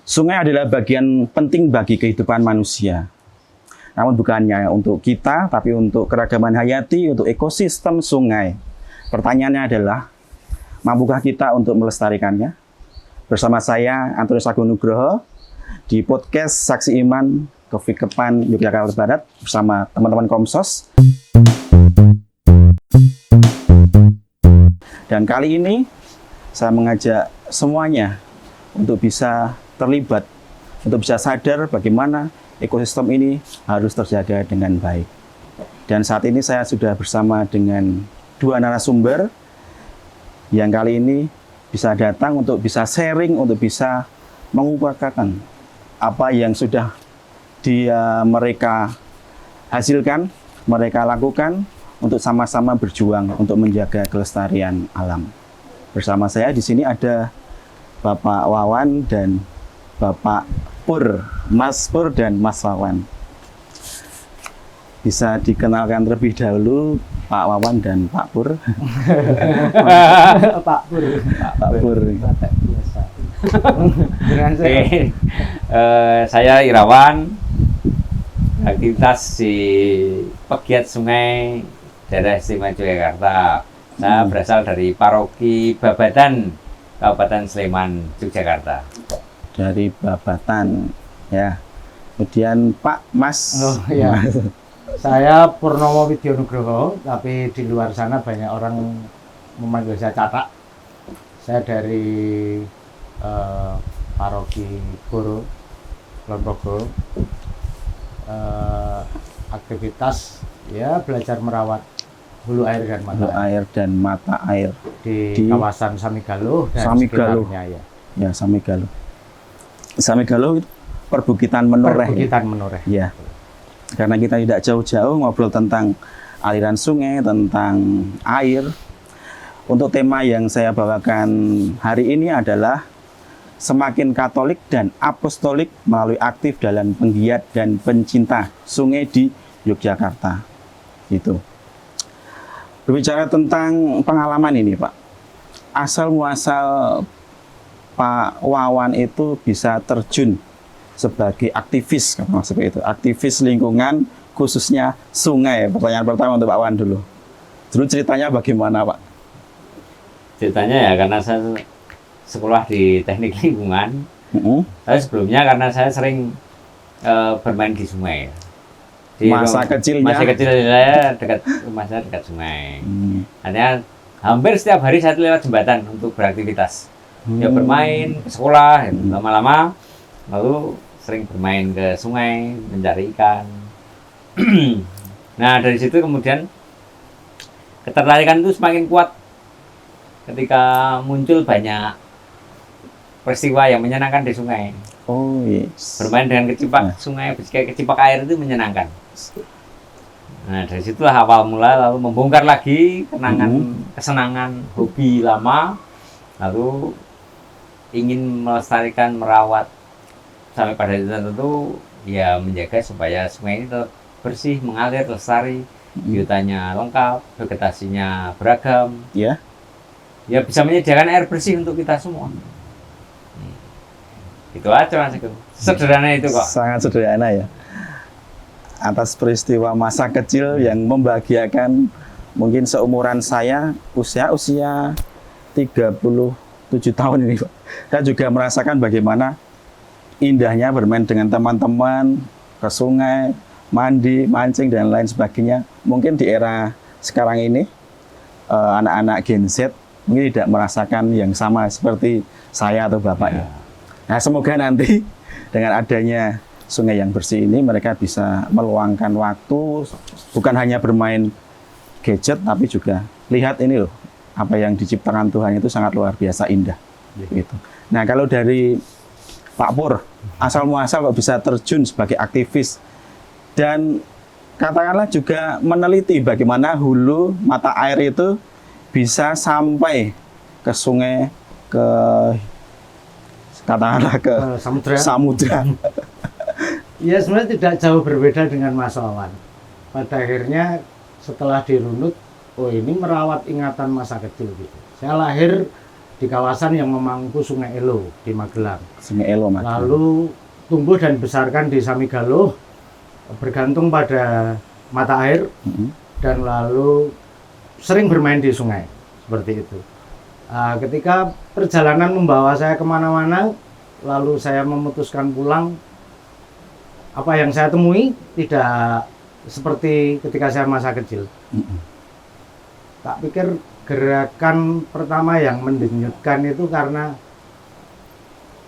Sungai adalah bagian penting bagi kehidupan manusia. Namun bukannya untuk kita, tapi untuk keragaman hayati, untuk ekosistem sungai. Pertanyaannya adalah, mampukah kita untuk melestarikannya? Bersama saya, Antonius Agung Nugroho, di podcast Saksi Iman, Kepan, Yogyakarta Barat, bersama teman-teman Komsos. Dan kali ini, saya mengajak semuanya untuk bisa terlibat, untuk bisa sadar bagaimana ekosistem ini harus terjaga dengan baik. Dan saat ini saya sudah bersama dengan dua narasumber yang kali ini bisa datang untuk bisa sharing, untuk bisa mengungkapkan apa yang sudah mereka hasilkan, mereka lakukan untuk sama-sama berjuang untuk menjaga kelestarian alam. Bersama saya di sini ada Bapak Wawan dan Bapak Pur, Mas Pur dan Mas Wawan. Bisa dikenalkan terlebih dahulu Pak Wawan dan Pak Pur. Pak Pur. Pak Pur. Saya Irawan, aktivitas di pegiat sungai daerah istimewa Yogyakarta. Saya berasal dari paroki Babatan, Kabupaten Sleman, Yogyakarta. Dari Babatan, ya. Kemudian Pak Mas. Oh ya. Saya Purnomo Widyo Nugroho, tapi di luar sana banyak orang memanggil saya Catak. Saya dari paroki Goro, Kulonprogo. Aktivitas ya belajar merawat hulu air dan mata air di kawasan Samigaluh dan sekitarnya ya. Ya, Samigaluh. Samigaluh itu perbukitan Menoreh. Perbukitan Menoreh. Ya. Karena kita tidak jauh-jauh ngobrol tentang aliran sungai, tentang air. Untuk tema yang saya bawakan hari ini adalah semakin Katolik dan Apostolik melalui aktif dalam penggiat dan pencinta sungai di Yogyakarta. Itu. Berbicara tentang pengalaman ini, Pak. Asal muasal Pak Wawan itu bisa terjun sebagai aktivis, seperti itu, aktivis lingkungan khususnya sungai. Pertanyaan pertama untuk Pak Wawan dulu. Dulu ceritanya bagaimana, Pak? Ceritanya ya karena saya sekolah di teknik lingkungan. Tapi sebelumnya karena saya sering bermain di sungai. Masa kecilnya saya dekat rumah saya dekat sungai. Artinya hampir setiap hari saya lewat jembatan untuk beraktivitas. Ya bermain ke sekolah, lama-lama lalu sering bermain ke sungai, mencari ikan. Nah dari situ kemudian ketertarikan itu semakin kuat ketika muncul banyak peristiwa yang menyenangkan di sungai. Oh yes. Bermain dengan kecipak sungai, kecipak air itu menyenangkan. Nah dari situlah awal mula, lalu membongkar lagi kenangan, kesenangan, hobi lama, lalu ingin melestarikan, merawat sampai pada itu tentu ya menjaga supaya sungai ini tetap bersih, mengalir, lestari, biotanya lengkap, vegetasinya beragam, ya bisa menyediakan air bersih untuk kita semua. Itu aja Mas Agung. Sederhana itu kok. Sangat sederhana ya. Atas peristiwa masa kecil yang membahagiakan mungkin seumuran saya, usia 37 tahun ini, Pak. Saya juga merasakan bagaimana indahnya bermain dengan teman-teman ke sungai, mandi, mancing dan lain sebagainya. Mungkin di era sekarang ini anak-anak Gen Z mungkin tidak merasakan yang sama seperti saya atau Bapak. Nah, semoga nanti dengan adanya sungai yang bersih ini mereka bisa meluangkan waktu bukan hanya bermain gadget tapi juga lihat ini loh, apa yang diciptakan Tuhan itu sangat luar biasa indah. Gitu. Nah, kalau dari Pak Pur, asal muasal kok bisa terjun sebagai aktivis dan katakanlah juga meneliti bagaimana hulu mata air itu bisa sampai ke sungai, ke katakanlah ke samudra. Ya sebenarnya tidak jauh berbeda dengan Mas Wawan. Pada akhirnya setelah dirunut, oh ini merawat ingatan masa kecil gitu. Saya lahir di kawasan yang memangku Sungai Elo di Magelang. Sungai Elo, Magelang. Lalu tumbuh dan dibesarkan di Samigaluh, bergantung pada mata air, dan lalu sering bermain di sungai, seperti itu. Ketika perjalanan membawa saya kemana-mana, lalu saya memutuskan pulang, apa yang saya temui tidak seperti ketika saya masa kecil. Tak pikir gerakan pertama yang mendenyutkan itu karena,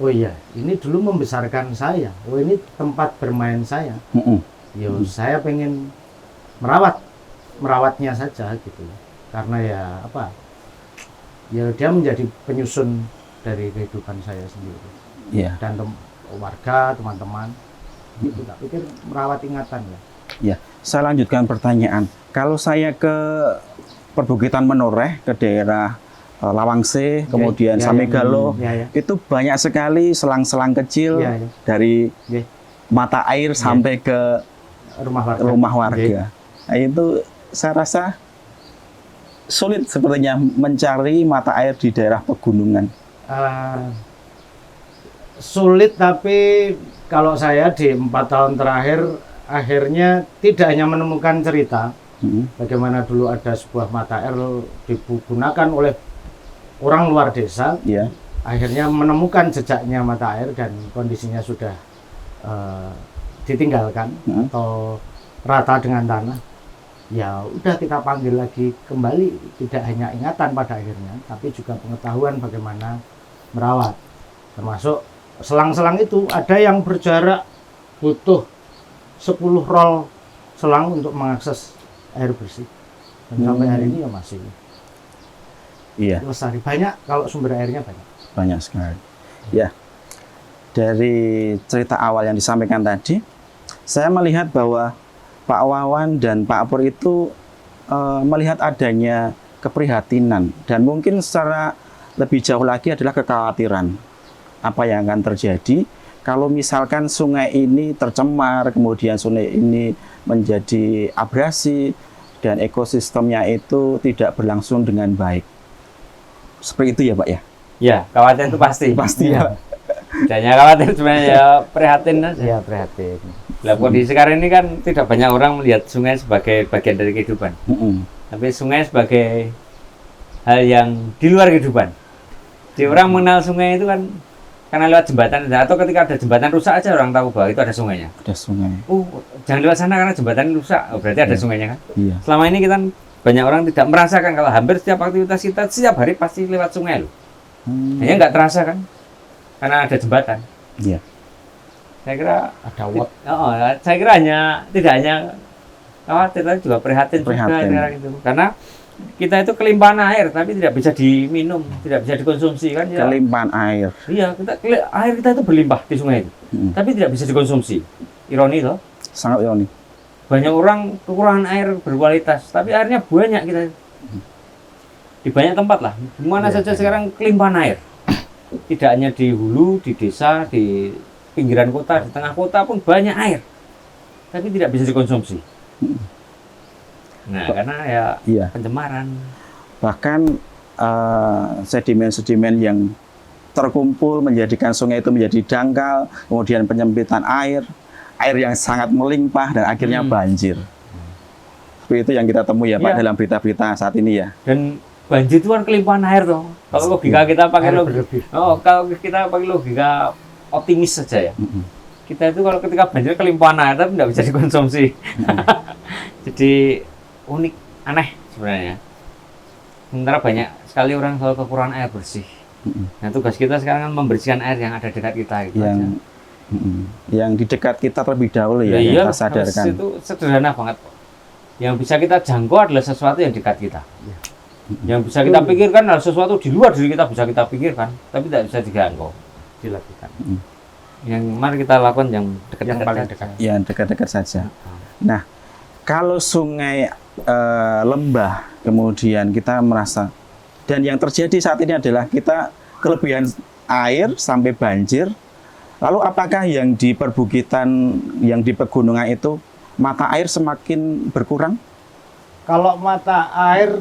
oh iya, ini dulu membesarkan saya. Oh, ini tempat bermain saya. Yo, saya pengen merawatnya saja gitu. Karena ya apa? Ya dia menjadi penyusun dari kehidupan saya sendiri. Iya. Dan warga, teman-teman. Gitu. Tak pikir merawat ingatan ya. Ya, saya lanjutkan pertanyaan. Kalau saya ke perbukitan Menoreh, ke daerah Lawangse, kemudian Samigaluh, itu banyak sekali selang-selang kecil dari mata air sampai ke rumah warga. Nah, itu saya rasa sulit sepertinya mencari mata air di daerah pegunungan. Sulit, tapi kalau saya di 4 tahun terakhir akhirnya tidak hanya menemukan cerita bagaimana dulu ada sebuah mata air digunakan oleh orang luar desa, akhirnya menemukan jejaknya mata air dan kondisinya sudah ditinggalkan atau rata dengan tanah. Ya udah, kita panggil lagi kembali, tidak hanya ingatan pada akhirnya, tapi juga pengetahuan bagaimana merawat. Termasuk selang-selang itu ada yang berjarak butuh 10 roll selang untuk mengakses air bersih. Dan sampai hari ini ya masih lestari. Banyak, kalau sumber airnya banyak. Banyak sekali. Ya, dari cerita awal yang disampaikan tadi, saya melihat bahwa Pak Wawan dan Pak Pur itu melihat adanya keprihatinan dan mungkin secara lebih jauh lagi adalah kekhawatiran apa yang akan terjadi kalau misalkan sungai ini tercemar, kemudian sungai ini menjadi abrasi dan ekosistemnya itu tidak berlangsung dengan baik. Seperti itu ya Pak ya? Ya, khawatir itu pasti. Pasti ya. Hanya khawatir sebenarnya ya prihatin aja. Ya, prihatin. Lah kondisi sekarang ini kan tidak banyak orang melihat sungai sebagai bagian dari kehidupan. Tapi sungai sebagai hal yang di luar kehidupan. Jadi orang mengenal sungai itu kan karena lewat jembatan, atau ketika ada jembatan rusak aja orang tahu bahwa itu ada sungainya. Ada sungai. Jangan lewat sana karena jembatan rusak. Berarti ada sungainya kan? Iya. Selama ini kita banyak orang tidak merasakan kalau hampir setiap aktivitas kita setiap hari pasti lewat sungai loh. Hanya nggak terasa kan? Karena ada jembatan. Iya. Saya kira ada what. Saya kira tidak hanya khawatir, tapi juga prihatin juga sekarang itu. Karena kita itu kelimpahan air, tapi tidak bisa diminum, tidak bisa dikonsumsi kan? Ya. Kelimpahan air. Iya, air kita itu berlimpah di sungai itu, tapi tidak bisa dikonsumsi. Ironi loh. Sangat ironi. Banyak orang kekurangan air berkualitas, tapi airnya banyak kita. Di banyak tempat lah, di mana saja sekarang kelimpahan air. Tidak hanya di hulu, di desa, di pinggiran kota, di tengah kota pun banyak air, tapi tidak bisa dikonsumsi. Nah, karena ya pencemaran. Bahkan sedimen-sedimen yang terkumpul menjadikan sungai itu menjadi dangkal, kemudian penyempitan air yang sangat melimpah dan akhirnya banjir. Seperti itu yang kita temui ya Pak dalam berita-berita saat ini ya. Dan banjir itu kan kelimpahan air toh. Kalau logika kita pakai logika optimis saja ya. Kita itu kalau ketika banjir kelimpahan air tapi tidak bisa dikonsumsi. Jadi unik, aneh sebenarnya. Sementara banyak sekali orang selalu kekurangan air bersih. Nah tugas kita sekarang kan membersihkan air yang ada dekat kita gitu yang di dekat kita terlebih dahulu ya, yang kita sadarkan. Itu sederhana banget. Yang bisa kita jangkau adalah sesuatu yang dekat kita. Yang bisa kita pikirkan adalah sesuatu di luar diri kita bisa kita pikirkan, tapi tidak bisa dijangkau, dilakukan. Yang mari kita lakukan yang dekat-dekat, paling dekat. Yang dekat-dekat saja. Nah, kalau sungai lembah, kemudian kita merasa, dan yang terjadi saat ini adalah kita kelebihan air sampai banjir. Lalu apakah yang di perbukitan, yang di pegunungan itu mata air semakin berkurang? Kalau mata air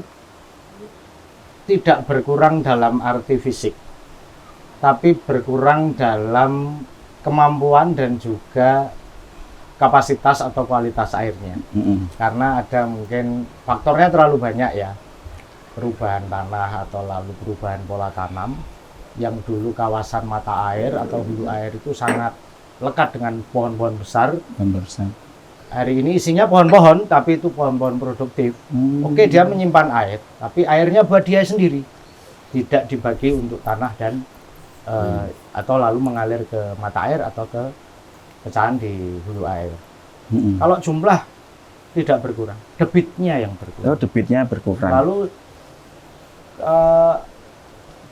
tidak berkurang dalam arti fisik, tapi berkurang dalam kemampuan dan juga kapasitas atau kualitas airnya. Karena ada mungkin faktornya terlalu banyak ya, perubahan tanah atau lalu perubahan pola tanam, yang dulu kawasan mata air atau hulu air itu sangat lekat dengan pohon-pohon besar. Hari ini isinya pohon-pohon, tapi itu pohon-pohon produktif. Oke, dia menyimpan air, tapi airnya buat dia sendiri, tidak dibagi untuk tanah dan atau lalu mengalir ke mata air atau ke pecahan di hulu air. Kalau jumlah tidak berkurang, debitnya yang berkurang. Oh, debitnya berkurang. Lalu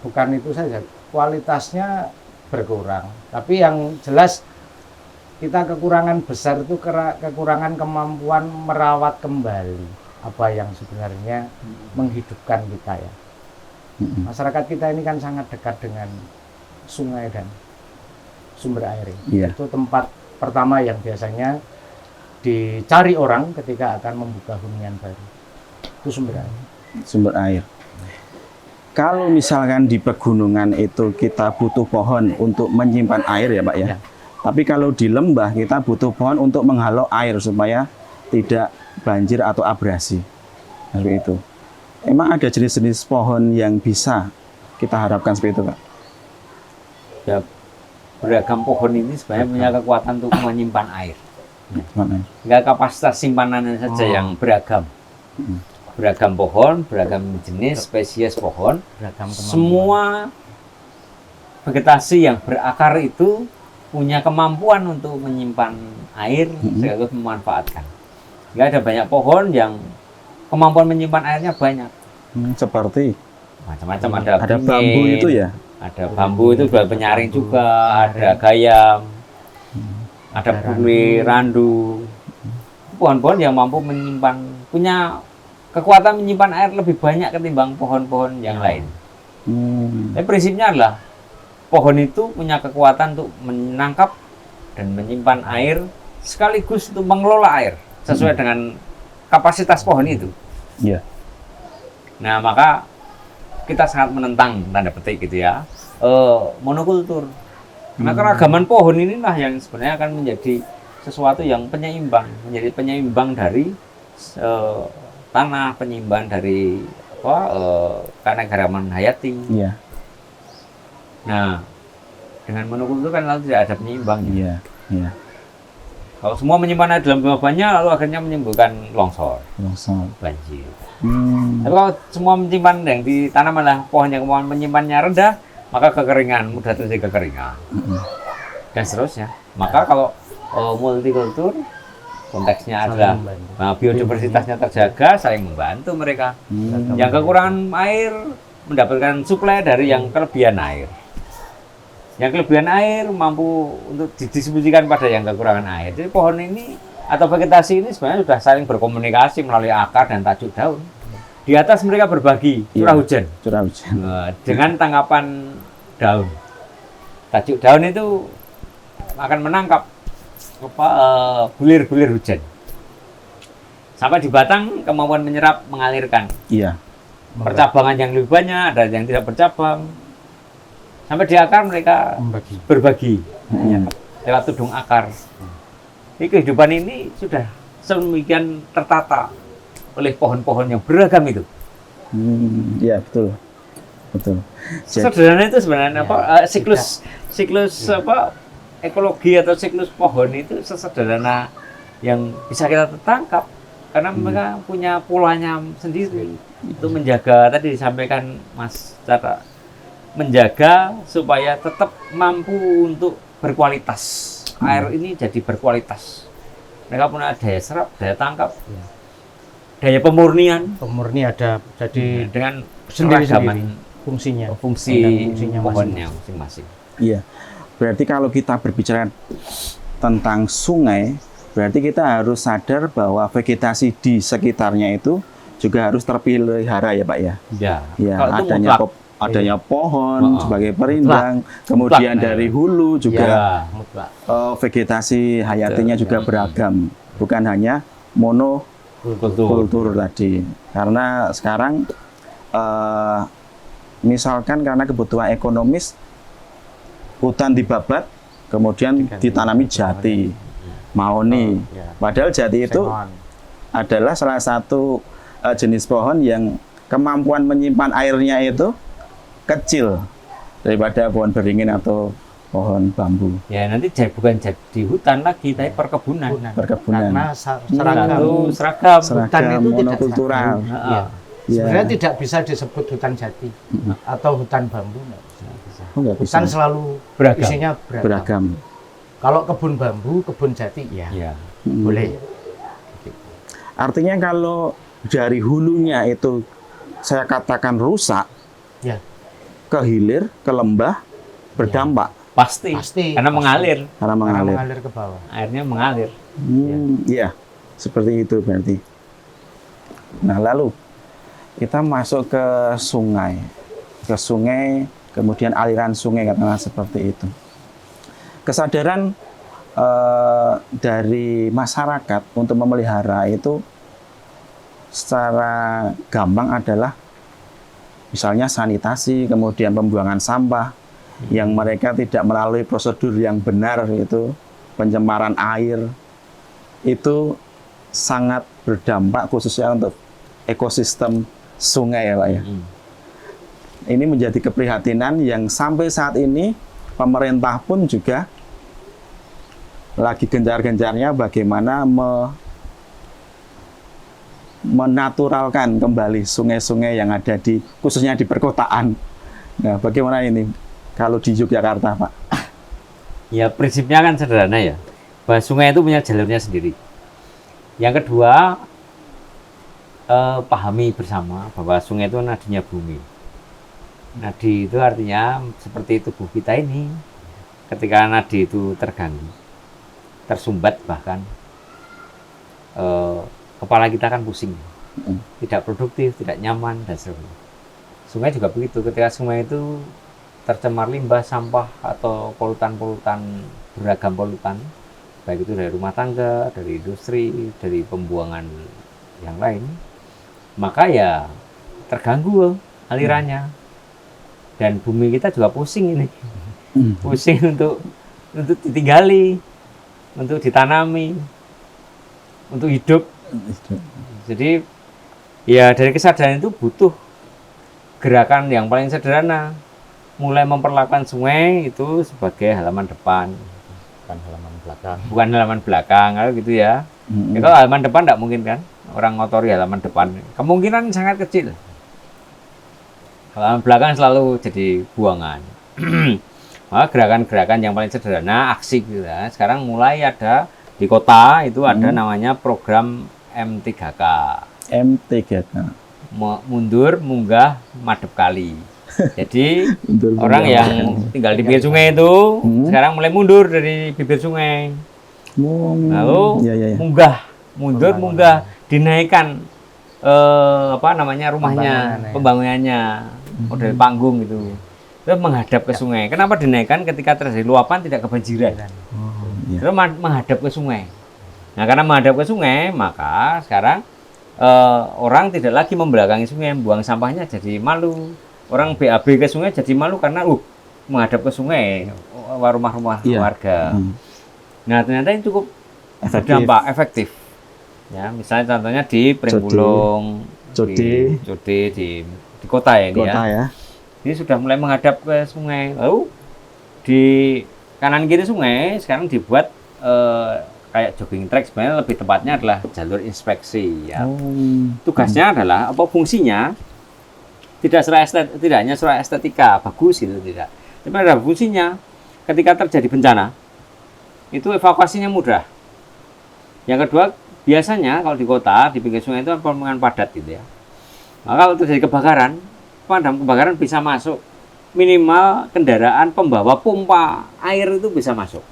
bukan itu saja, kualitasnya berkurang. Tapi yang jelas kita kekurangan besar itu kekurangan kemampuan merawat kembali apa yang sebenarnya menghidupkan kita ya. Masyarakat kita ini kan sangat dekat dengan sungai dan sumber air. Itu tempat pertama yang biasanya dicari orang ketika akan membuka hunian baru. Itu sumber air. Sumber air. Kalau misalkan di pegunungan itu kita butuh pohon untuk menyimpan air ya Pak ya. Tapi kalau di lembah kita butuh pohon untuk menghalau air supaya tidak banjir atau abrasi. Lalu itu. Emang ada jenis-jenis pohon yang bisa kita harapkan seperti itu Pak? Ya, beragam pohon ini sebenarnya punya kekuatan untuk menyimpan air. Enggak kapasitas simpanannya saja yang beragam. Beragam pohon, beragam jenis, spesies pohon, semua vegetasi yang berakar itu punya kemampuan untuk menyimpan air sekaligus memanfaatkan. Enggak ada banyak pohon yang kemampuan menyimpan airnya banyak. Seperti macam-macam ada bambu itu ya. Ada bambu itu buat penyaring juga, ada gayam, ada bule, randu. Pohon-pohon yang mampu menyimpan, punya kekuatan menyimpan air lebih banyak ketimbang pohon-pohon yang lain. Tapi prinsipnya adalah pohon itu punya kekuatan untuk menangkap dan menyimpan air sekaligus untuk mengelola air sesuai dengan kapasitas pohon itu. Nah, maka kita sangat menentang tanda petik gitu ya monokultur. Karena keragaman pohon inilah yang sebenarnya akan menjadi sesuatu yang penyeimbang, menjadi penyeimbang dari tanah, penyeimbang dari keanekaragaman hayati. Nah, dengan monokultur kan lalu tidak ada penyeimbang. Kalau semua menyimpan air dalam banyak, lalu akhirnya menimbulkan longsor, banjir. Tapi kalau semua menyimpan yang ditanam adalah pohon yang kemampuan menyimpannya rendah, maka kekeringan, mudah terjadi kekeringan. Dan seterusnya. Maka kalau multikultur, konteksnya adalah biodiversitasnya terjaga, saling membantu mereka. Yang kekurangan air mendapatkan suplai dari yang kelebihan air. Yang kelebihan air mampu untuk didistribusikan pada yang kekurangan air. Jadi pohon ini atau vegetasi ini sebenarnya sudah saling berkomunikasi melalui akar dan tajuk daun. Di atas mereka berbagi curah hujan. Dengan tangkapan daun. Tajuk daun itu akan menangkap bulir-bulir hujan. Sampai di batang kemampuan menyerap mengalirkan. Percabangan yang lebih banyak, ada yang tidak bercabang. Sampai di akar mereka berbagi lewat tudung akar. Ini kehidupan ini sudah sedemikian tertata oleh pohon-pohon yang beragam itu. Betul. Sederhana itu sebenarnya siklus ekologi atau siklus pohon itu sesederhana yang bisa kita tangkap karena mereka punya polanya sendiri. Itu menjaga, tadi disampaikan Mas cara menjaga supaya tetap mampu untuk berkualitas. Air ini jadi berkualitas. Mereka punya daya serap, daya tangkap, daya pemurnian. Pemurni ada, jadi dengan sendiri-sendiri fungsinya pohonnya masing-masing. Berarti kalau kita berbicara tentang sungai, berarti kita harus sadar bahwa vegetasi di sekitarnya itu juga harus terpelihara ya Pak ya. Adanya pohon sebagai perindang, kemudian dari hulu juga vegetasi hayatinya juga beragam, bukan hanya monokultur tadi. Karena sekarang misalkan karena kebutuhan ekonomis hutan dibabat, kemudian ditanami jati, mahoni. Padahal jati itu Sengon. adalah salah satu jenis pohon yang kemampuan menyimpan airnya itu kecil daripada pohon beringin atau pohon bambu. Ya nanti bukan jadi hutan lagi, tapi perkebunan. Perkebunan. Karena Satu seragam. seragam. Hutan itu tidak monokultural. Iya. Ya. Sebenarnya tidak bisa disebut hutan jati atau hutan bambu. Nggak bisa. Oh, nggak bisa. Hutan selalu Beragam. isinya beragam. Beragam. Kalau kebun bambu, kebun jati, ya Ya. boleh. Artinya kalau dari hulunya itu saya katakan rusak, Ya, ke hilir, ke lembah, berdampak Pasti. Pasti. Karena mengalir. karena karena mengalir. mengalir ke bawah. Airnya mengalir. Iya, seperti itu berarti. Nah, lalu kita masuk ke sungai. Ke sungai, kemudian aliran sungai katakanlah seperti itu. Kesadaran dari masyarakat untuk memelihara itu secara gampang adalah misalnya sanitasi, kemudian pembuangan sampah yang mereka tidak melalui prosedur yang benar, itu pencemaran air, itu sangat berdampak khususnya untuk ekosistem sungai ya Pak ya. Ini menjadi keprihatinan yang sampai saat ini pemerintah pun juga lagi gencar-gencarnya bagaimana menaturalkan kembali sungai-sungai yang ada di khususnya di perkotaan. Nah, bagaimana ini kalau di Yogyakarta, Pak? Ya prinsipnya kan sederhana ya, bahwa sungai itu punya jalurnya sendiri. Yang kedua, pahami bersama bahwa sungai itu nadinya bumi. Nadi itu artinya seperti tubuh kita ini, ketika nadi itu terganggu, tersumbat bahkan, kepala kita kan pusing, tidak produktif, tidak nyaman, dan sebagainya. Sungai juga begitu, ketika sungai itu tercemar limbah, sampah, atau polutan-polutan, beragam polutan, baik itu dari rumah tangga, dari industri, dari pembuangan yang lain, maka ya terganggu alirannya. Dan bumi kita juga pusing ini, pusing untuk ditinggali, untuk ditanami, untuk hidup. Jadi ya dari kesadaran itu butuh gerakan yang paling sederhana, mulai memperlakukan sungai itu sebagai halaman depan, Bukan halaman belakang. bukan halaman belakang, kalau gitu ya. Ya, kalau halaman depan tidak mungkin kan, orang ngotori halaman depan, kemungkinan sangat kecil. Halaman belakang selalu jadi buangan. Maka gerakan-gerakan yang paling sederhana, aksi gitu ya. Sekarang mulai ada di kota itu ada namanya program M3K. M3K. Mundur, munggah, madep kali. Jadi Mundur, orang munggah, yang tinggal di pinggir sungai itu sekarang mulai mundur dari bibir sungai. Lalu munggah, mundur, munggah, dinaikkan rumahnya, pembangunannya, model panggung gitu. Terus menghadap ke sungai. Kenapa dinaikkan? Ketika terjadi luapan tidak kebanjiran. Terus menghadap ke sungai. Nah, karena menghadap ke sungai, maka sekarang orang tidak lagi membelakangi sungai, buang sampahnya jadi malu. Orang BAB ke sungai jadi malu karena menghadap ke sungai rumah-rumah warga. Nah, ternyata ini cukup berdampak efektif. Ya, misalnya contohnya di Pringbulung, Code di kota ya ini ya. Ini sudah mulai menghadap ke sungai. Lalu di kanan kiri sungai sekarang dibuat kayak jogging track, sebenarnya lebih tepatnya adalah jalur inspeksi ya. Tugasnya adalah fungsinya tidak hanya secara estetika bagus gitu, tidak. Tapi ada fungsinya ketika terjadi bencana itu evakuasinya mudah. Yang kedua, biasanya kalau di kota di pinggir sungai itu pemukiman padat gitu ya. Maka kalau terjadi kebakaran, pemadam kebakaran bisa masuk, minimal kendaraan pembawa pompa air itu bisa masuk.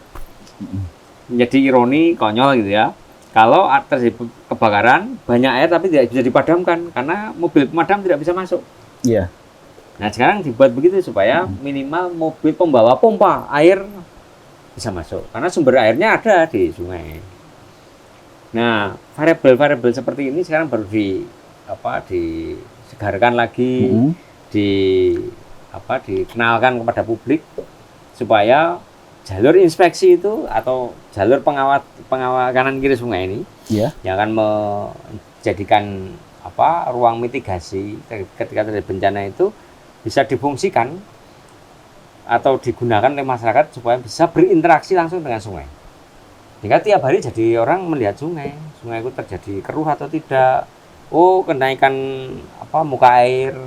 Menjadi ironi konyol gitu ya. Kalau terjadi kebakaran banyak air tapi tidak bisa dipadamkan karena mobil pemadam tidak bisa masuk. Iya. Nah, sekarang dibuat begitu supaya minimal mobil pembawa pompa air bisa masuk karena sumber airnya ada di sungai. Nah, variabel-variabel seperti ini sekarang baru disegarkan lagi, dikenalkan kepada publik supaya jalur inspeksi itu atau jalur pengawal kanan kiri sungai ini Ya. yang akan menjadikan ruang mitigasi ketika terjadi bencana itu bisa difungsikan atau digunakan oleh masyarakat supaya bisa berinteraksi langsung dengan sungai. Sehingga tiap hari jadi orang melihat sungai itu terjadi keruh atau tidak. Oh, kenaikan muka air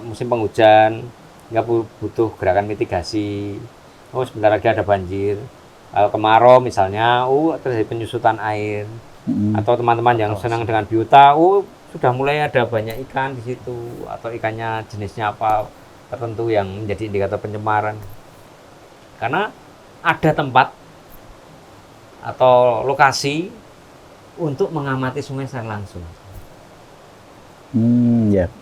musim penghujan, nggak butuh gerakan mitigasi. Oh, sebentar lagi ada banjir. Kemarau misalnya, terjadi penyusutan air. Atau teman-teman yang senang dengan biota, sudah mulai ada banyak ikan di situ, atau ikannya jenisnya apa tertentu yang menjadi indikator pencemaran. Karena ada tempat atau lokasi untuk mengamati sungai secara langsung. Ya.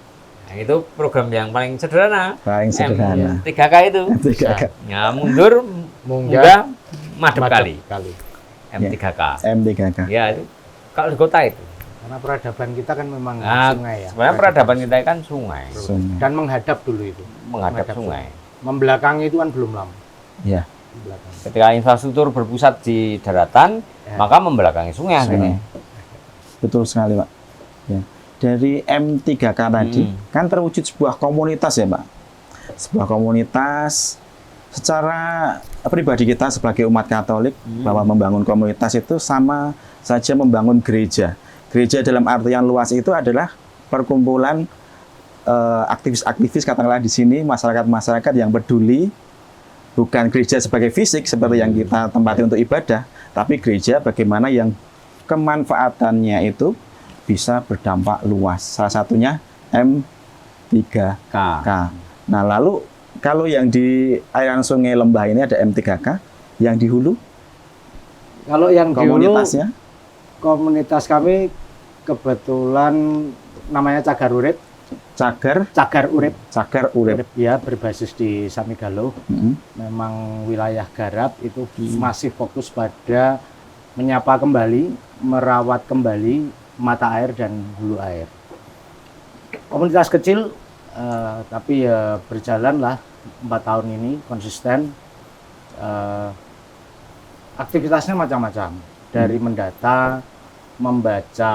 Nah, itu program yang paling sederhana. Paling sederhana. M3K itu. 3K. Ya, mundur, munggah, madep kali. M3K. M3K. Ya, itu kalau di kota itu. Karena peradaban kita kan memang Nah, sungai ya. sebenarnya peradaban kita kan sungai. Sungai. Dan menghadap dulu itu. Menghadap sungai. Membelakangi itu kan belum lama. Ya. Membelakangi. Ketika infrastruktur berpusat di daratan, maka membelakangi sungai akhirnya. Betul sekali, Pak. Ya. Dari M3K tadi kan terwujud sebuah komunitas ya, Pak. Sebuah komunitas secara pribadi kita sebagai umat Katolik bahwa membangun komunitas itu sama saja membangun gereja. Gereja dalam artian luas itu adalah perkumpulan aktivis-aktivis katakanlah di sini masyarakat-masyarakat yang peduli, bukan gereja sebagai fisik seperti yang kita tempati untuk ibadah, tapi gereja bagaimana yang kemanfaatannya itu bisa berdampak luas. Salah satunya M3K. Nah, lalu kalau yang di aliran sungai Lembah ini ada M3K, yang di hulu Kalau yang di hulu, komunitasnya komunitas kami kebetulan namanya Cagar Urip. Cagar Urip. Cagar Urip. Ya, berbasis di Samigalo. Memang wilayah garap itu masih fokus pada menyapa kembali, merawat kembali mata air dan hulu air. Komunitas kecil, tapi ya berjalan lah 4 tahun ini konsisten. Aktivitasnya macam-macam, dari mendata, membaca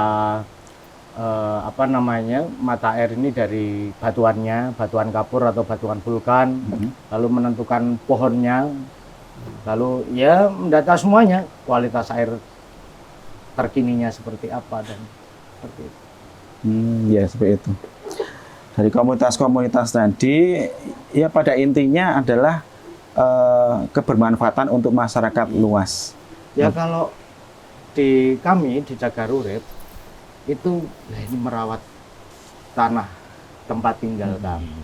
mata air ini dari batuannya, batuan kapur atau batuan vulkan, lalu menentukan pohonnya, lalu ya mendata semuanya, kualitas air terkininya seperti apa dan seperti itu. Ya seperti itu. Dari komunitas-komunitas tadi, ya pada intinya adalah kebermanfaatan untuk masyarakat luas. Ya kalau di kami di Cagar Urip itu ya ini merawat tanah tempat tinggal kami.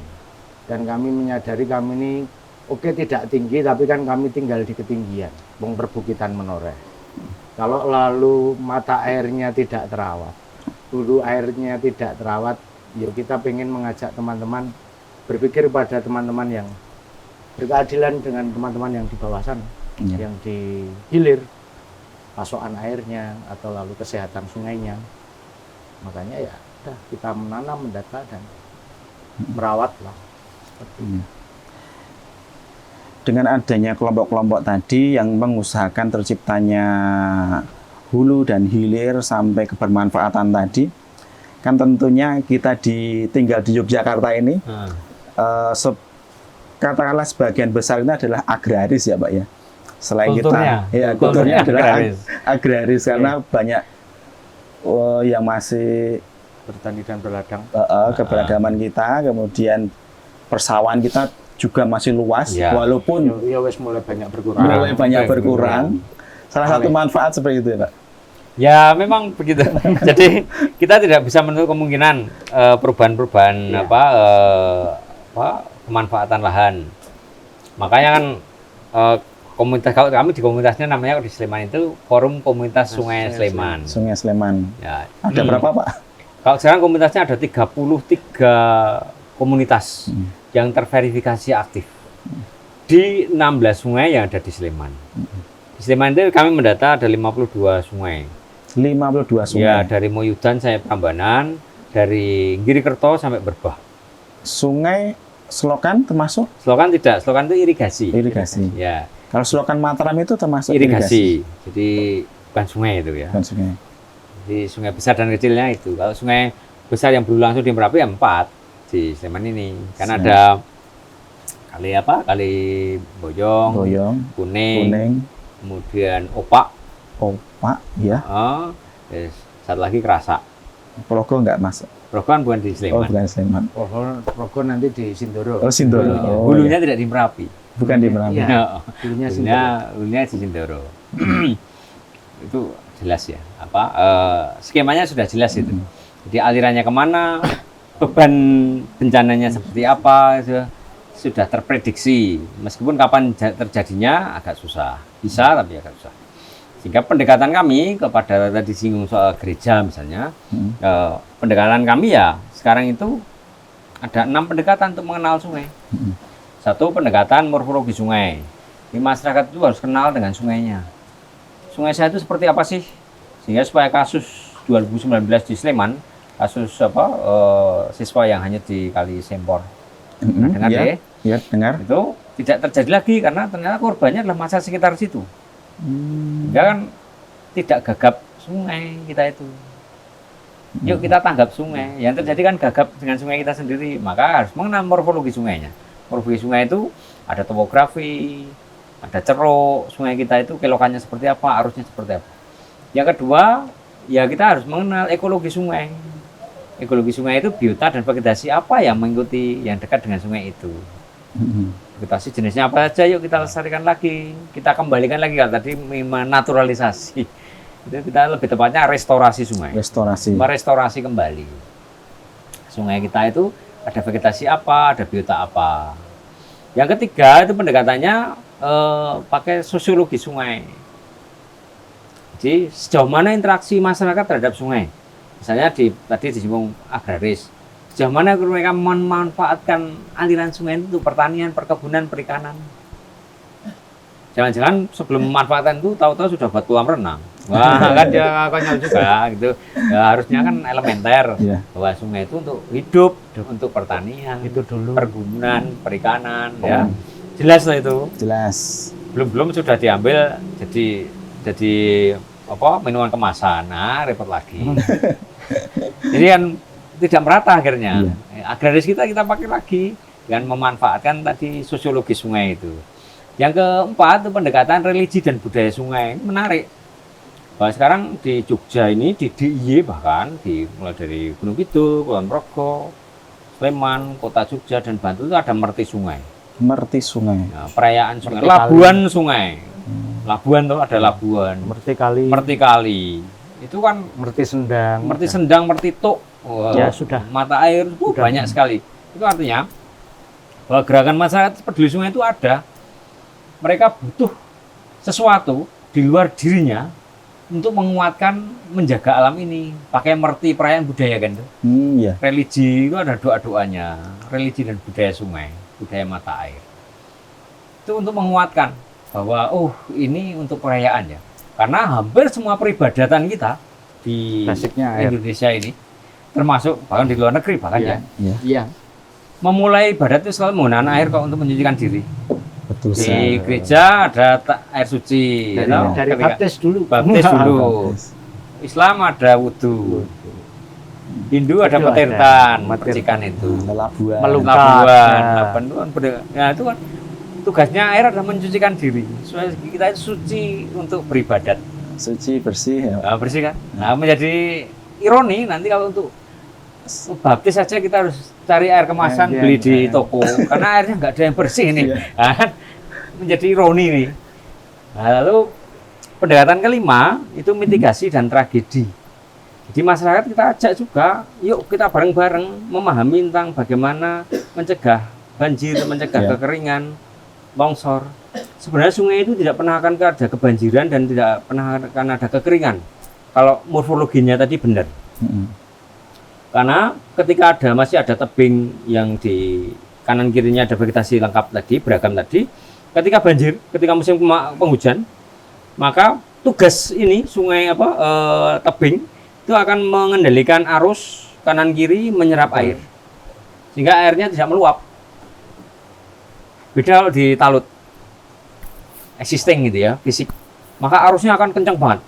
Dan kami menyadari kami ini tidak tinggi, tapi kan kami tinggal di ketinggian, perbukitan menoreh. Kalau lalu mata airnya tidak terawat, hulu airnya tidak terawat, ya kita ingin mengajak teman-teman berpikir pada teman-teman yang berkeadilan dengan teman-teman yang di bawah sana, yang di hilir, pasokan airnya atau lalu kesehatan sungainya. Makanya ya udah kita menanam, mendata dan merawat lah seperti itu. Dengan adanya kelompok-kelompok tadi yang mengusahakan terciptanya hulu dan hilir sampai kebermanfaatan tadi, kan tentunya kita tinggal di Yogyakarta ini, katakanlah sebagian besar ini adalah agraris ya Pak ya. Selain kulturnya adalah agraris karena banyak yang masih bertani dan berladang. Keberagaman kita, kemudian persawahan kita juga masih luas, walaupun mulai banyak berkurang. Salah satu manfaat seperti itu ya Pak. Ya memang begitu. Jadi kita tidak bisa menutup kemungkinan perubahan-perubahan pemanfaatan lahan. Makanya kan komunitas, kalau kami di komunitasnya namanya di Sleman itu Forum Komunitas Sungai Sleman. Sungai Sleman. Ya. Ada berapa Pak? Kalau sekarang komunitasnya ada 33 komunitas yang terverifikasi aktif di 16 sungai yang ada di Sleman. Di Sleman itu kami mendata ada 52 sungai. 52 sungai. Ya, dari Moyudan sampai Prambanan, dari Girikerto sampai Berbah. Sungai Selokan termasuk Selokan tidak, selokan itu irigasi. irigasi. Ya, Kalau selokan Mataram itu termasuk irigasi. Jadi bukan sungai itu ya. Bukan sungai. Jadi sungai besar dan kecilnya itu. Kalau sungai besar yang berulang langsung di Merapi ya 4 di Sleman ini. Karena Siap. ada kali apa? Kali Boyong, Boyong, Kuning, Kuning, kemudian Opak, Opak, ya. terus satu lagi Kerasak. Progo enggak masuk. Rokokan bukan Oh, di Sleman. bukan Sleman. Rogo nanti di Sindoro. Oh, Sindoro. Hulunya. Oh, Hulunya ya. tidak di Merapi. Bukan di Merapi. Iya. Ya. Dulunya Sindoro. Hulunya di Sindoro. Itu jelas ya. Skemanya sudah jelas itu. Jadi alirannya kemana, beban bencananya seperti apa, itu sudah terprediksi. Meskipun kapan terjadinya agak susah. Bisa tapi agak susah. Sehingga pendekatan kami kepada tadi singgung soal gereja misalnya, pendekatan kami ya sekarang itu ada 6 pendekatan untuk mengenal sungai. Satu, pendekatan morfologi sungai. Di masyarakat itu harus kenal dengan sungainya. Sungai saya itu seperti apa sih? Sehingga supaya kasus 2019 di Sleman, kasus siswa yang hanya di Kali Sempor, dengar ya, deh, ya, dengar. itu tidak terjadi lagi karena ternyata korbannya adalah masyarakat sekitar situ. Sehingga kan tidak gagap sungai kita itu. Yuk kita tanggap sungai. Yang terjadi kan gagap dengan sungai kita sendiri. Maka harus mengenal morfologi sungainya. Morfologi sungai itu ada topografi, ada ceruk. Sungai kita itu kelokannya seperti apa, arusnya seperti apa. Yang kedua, ya kita harus mengenal ekologi sungai. Ekologi sungai itu biota dan vegetasi apa yang mengikuti yang dekat dengan sungai itu. Vegetasi jenisnya apa saja, yuk kita lestarikan lagi, kita kembalikan lagi. Kalau tadi menaturalisasi, itu kita lebih tepatnya restorasi sungai, Restorasi. merestorasi kembali sungai kita itu ada vegetasi apa, ada biota apa. Yang ketiga itu pendekatannya pakai sosiologi sungai. Jadi sejauh mana interaksi masyarakat terhadap sungai, misalnya tadi disinggung agraris. Sejauh mana mereka memanfaatkan aliran sungai itu untuk pertanian, perkebunan, perikanan. Jangan-jangan sebelum memanfaatkan itu tahu-tahu sudah buat kolam renang. Wah, kan dia konyol juga gitu. Ya, harusnya kan elementer Iya. bahwa sungai itu untuk hidup, untuk pertanian, Itu dulu. perkebunan, perikanan, ya. Jelas lah itu. Jelas. Belum sudah diambil jadi apa minuman kemasan. Nah, repot lagi. Jadi kan tidak merata akhirnya. Agraris kita pakai lagi dengan memanfaatkan tadi sosiologi sungai itu. Yang keempat itu pendekatan religi dan budaya sungai. Ini menarik. Bahwa sekarang di Jogja ini, di DIY bahkan, mulai dari Gunung Kidul, Kulon Progo, Sleman, Kota Jogja, dan Bantul itu ada merti sungai. Merti sungai. Nah, perayaan sungai. Merti Labuan sungai. Labuan tuh ada Labuan. Merti kali, Merti kali. Itu kan merti sendang. merti sendang, merti tuk. Wah, Ya, sudah. mata air Sudah. banyak sekali. Itu artinya bahwa gerakan masyarakat peduli sungai itu ada. Mereka butuh sesuatu di luar dirinya untuk menguatkan, menjaga alam ini. Pakai merti perayaan budaya kan tuh. Ya. Religi itu ada doa-doanya. Religi dan budaya sungai, budaya mata air. Itu untuk menguatkan bahwa ini untuk perayaan ya. Karena hampir semua peribadatan kita di Basicnya air. Indonesia ini, termasuk bahkan di luar negeri bahkan ya, Ya. Iya. memulai ibadat itu selalu menggunakan air kok untuk mencucikan diri. Betul. Di sekali. gereja ada air suci, Dari, you know, dari ketika- baptis dulu. baptis dulu. Baptis. Islam ada wudhu, Hindu ada Itu ada. petirtan, Petirtan. percikan itu. Labuan. Melukat. Labuan, Ya. labuan itu kan nah itu kan tugasnya air adalah mencucikan diri. Supaya kita itu suci untuk beribadat. Suci, bersih. Ya. Nah, bersih kan? Nah, menjadi ironi nanti kalau untuk baptis saja kita harus cari air kemasan Iya, beli di iya. toko karena airnya nggak ada yang bersih nih. Iya. Nah, kan menjadi ironi nih. Nah, lalu pendekatan kelima itu mitigasi dan tragedi. Jadi masyarakat kita ajak juga, yuk kita bareng-bareng memahami tentang bagaimana mencegah banjir, mencegah Iya. kekeringan, longsor. Sebenarnya sungai itu tidak pernah akan ada kebanjiran dan tidak pernah akan ada kekeringan. Kalau morfologinya tadi benar. Karena ketika masih ada tebing yang di kanan kirinya ada vegetasi lengkap tadi, beragam tadi, ketika banjir, ketika musim penghujan, maka tugas ini sungai tebing itu akan mengendalikan arus kanan kiri menyerap air. Sehingga airnya tidak meluap. Beda kalau di talut existing gitu ya, fisik. Maka arusnya akan kencang banget.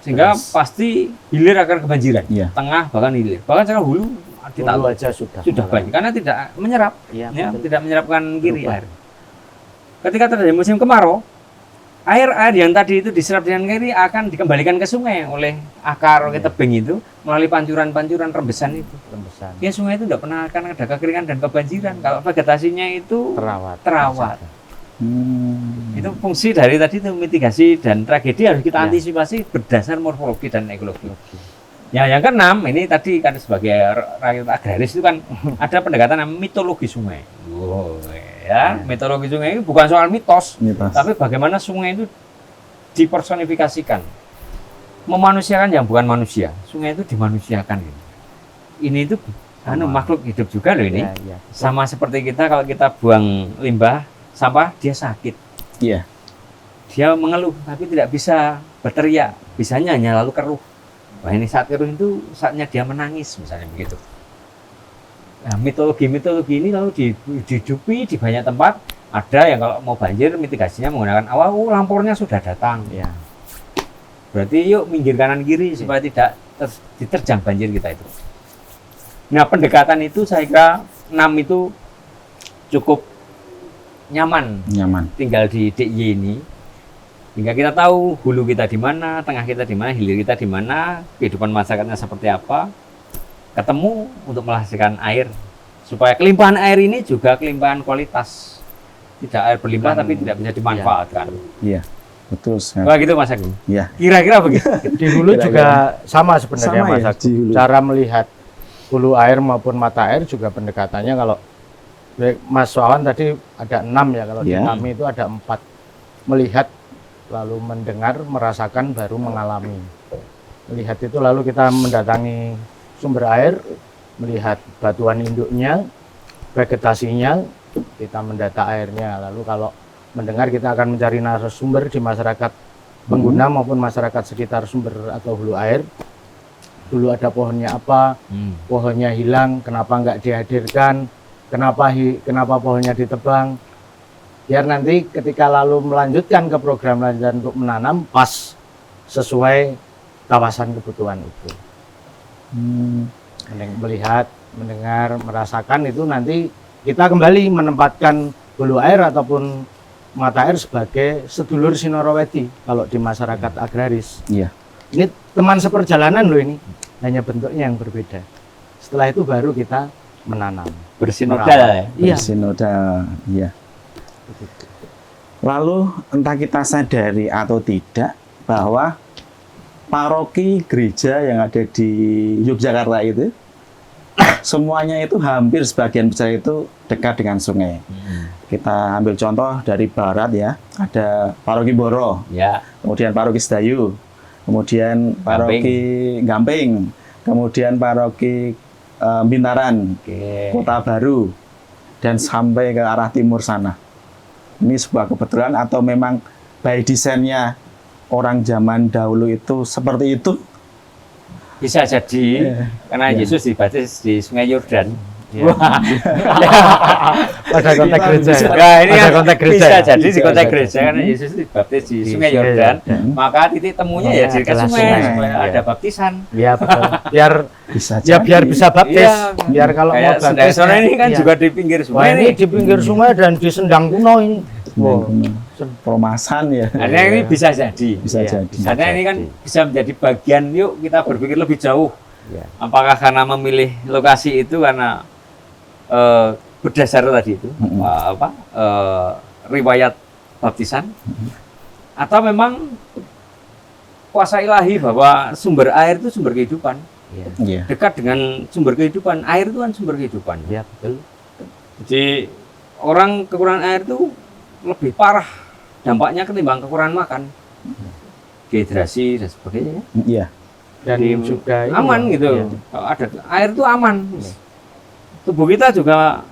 Sehingga pasti hilir akan kebanjiran. Iya. Tengah bahkan hilir. Bahkan sekarang hulu di Dulu talut aja sudah banyak karena tidak menyerap, Iya, ya, betul. tidak menyerapkan kiri Berubah. air. Ketika terjadi musim kemarau, air yang tadi itu diserap dengan kiri akan dikembalikan ke sungai oleh akar Iya. tebing itu melalui pancuran-pancuran rembesan itu. Rembesan. Ya sungai itu tidak pernah akan ada kekeringan dan kebanjiran kalau vegetasinya itu terawat. Itu fungsi dari tadi itu mitigasi dan tragedi harus kita Ya. antisipasi berdasar morfologi dan ekologi. Ya, yang keenam ini tadi kan sebagai rakyat agraris itu kan ada pendekatan namanya mitologi sungai. Ya, mitologi sungai itu bukan soal mitos, tapi bagaimana sungai itu dipersonifikasikan, memanusiakan yang bukan manusia. Sungai itu dimanusiakan. Ini itu makhluk hidup juga loh ini. Ya. Sama seperti kita kalau kita buang limbah sampah dia sakit. Iya. Dia mengeluh tapi tidak bisa berteriak, bisanya hanya lalu keruh. Wah ini saat keruh itu saatnya dia menangis misalnya begitu. Nah, mitologi ini lalu dihidupi di banyak tempat. Ada yang kalau mau banjir mitigasinya menggunakan lampornya sudah datang. Ya. Berarti yuk minggir kanan kiri supaya tidak diterjang banjir kita itu. Nah pendekatan itu saya kira 6 itu cukup nyaman tinggal di DIY ini. Hingga kita tahu hulu kita di mana, tengah kita di mana, hilir kita di mana, kehidupan masyarakatnya seperti apa. Ketemu untuk menghasilkan air. Supaya kelimpahan air ini juga kelimpahan kualitas. Tidak air berlimpah tapi tidak bisa dimanfaatkan. Iya, betul sekali. Wah gitu Mas Agung. Iya. Kira-kira begitu. Di hulu juga sama sebenarnya Sama Mas ya, Agung. di hulu. Cara melihat hulu air maupun mata air juga pendekatannya kalau Mas Wawan tadi ada 6 ya, kalau di Ya. kami itu ada 4. Melihat, lalu mendengar, merasakan, baru mengalami. Melihat itu lalu kita mendatangi sumber air, melihat batuan induknya, vegetasinya, kita mendata airnya. Lalu kalau mendengar kita akan mencari narasumber di masyarakat pengguna maupun masyarakat sekitar sumber atau hulu air. Dulu ada pohonnya apa, pohonnya hilang, kenapa nggak dihadirkan, kenapa pohonnya ditebang. Biar nanti ketika lalu melanjutkan ke program lanjutan untuk menanam pas sesuai kawasan kebutuhan itu. Melihat, mendengar, merasakan itu nanti kita kembali menempatkan hulu air ataupun mata air sebagai sedulur Sinoroweti kalau di masyarakat agraris. Iya. Ini teman seperjalanan loh ini, hanya bentuknya yang berbeda. Setelah itu baru kita menanam. Bersinodal ya. Iya. Bersinodal, iya. Lalu entah kita sadari atau tidak bahwa paroki gereja yang ada di Yogyakarta itu semuanya itu hampir sebagian besar itu dekat dengan sungai. Kita ambil contoh dari barat ya, ada paroki Boro, Ya. kemudian paroki Sedayu, kemudian paroki Gamping, kemudian paroki Bintaran, Oke. Kota Baru, dan sampai ke arah timur sana. Ini sebuah kebetulan atau memang by desainnya orang zaman dahulu itu seperti itu? Bisa jadi karena Ya. Yesus dibaptis di Sungai Yordan. Ya. Pada konteks gereja. ya? Nah, ini Pada kan konteks gereja. bisa ya? jadi di Bisa konteks jadi. gereja karena Yesus dibaptis di Di Sungai Sungai Yordan. Yordan. Maka titik temunya ya di dekat adalah sungai sungai. supaya Iya. ada baptisan. Iya betul. Biar Bisa ya biar bisa baptis. Iya. Biar kalau mau Kayak baptis. Sendang ini kan iya. juga di pinggir Wah, sungai ini nih. di pinggir sungai dan di Sendang kuno ini. Wow. Perumasan ya. Artinya ini bisa jadi. Bisa Iya, jadi. bisa. Artinya ini kan bisa menjadi bagian yuk kita berpikir lebih jauh. Iya. Apakah karena memilih lokasi itu karena berdasar tadi itu riwayat baptisan atau memang kuasa ilahi bahwa sumber air itu sumber kehidupan, Iya. Iya. dekat dengan sumber kehidupan. Air itu kan sumber kehidupan. Iya betul. Jadi orang kekurangan air itu lebih parah dampaknya ketimbang kekurangan makan, dehidrasi dan sebagainya. Iya. Dan Jadi juga ini aman ya, gitu. iya. Kalau ada air itu aman. Tubuh kita juga